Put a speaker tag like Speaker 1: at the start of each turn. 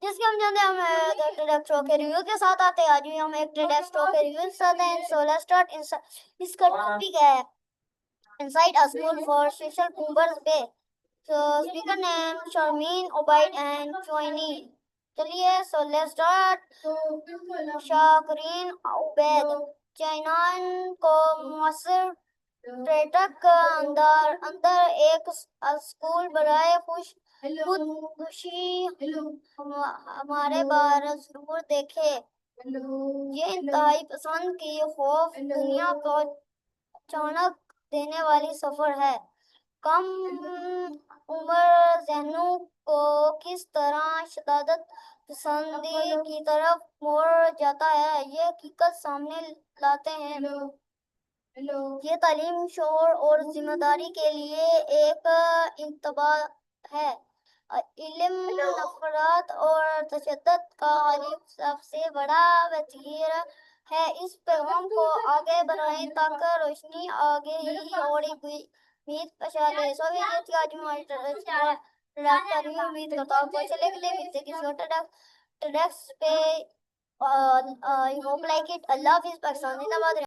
Speaker 1: جس کے ہم جانتے ہیں ہم ٹریڈ شو کے ریویو کے ساتھ آتے ہیں. آج بھی ہم ایک ٹریڈ شو کے ریویو کے ساتھ ہیں. So let's start. اس کا ٹاپک ہے Inside a School for Special Pumbers Bay. So speaker name Sharmeen, Obaid and Joini. چلیے so let's start. شاکرین عبید چینان کو مؤثر ٹریٹک اندر ایک اسکول برائے خودکشی ہمارے بار ضرور دیکھے. یہ انتہائی پسند کی خوف دنیا کو اچانک دینے والی سفر ہے. کم عمر ذہنوں کو کس طرح شدت پسندی کی طرف موڑ جاتا ہے یہ حقیقت سامنے لاتے ہیں. یہ تعلیم شعور اور ذمہ داری کے لیے ایک انتباہ ہے. علم نفرت اور تشدد کا غالب سب سے بڑا بتیر ہے. اس پیغام کو آگے بڑھائیں تاکہ روشنی آگے ہی اور امید پچھالے. سو ویڈیو کی آج ہماری امید کرتا ہوں آپ کو اچھے لگے. ملتے کسی اور ٹریڈکس پہ. I hope like it. اللہ حافظ. پاکستان زندہ باد.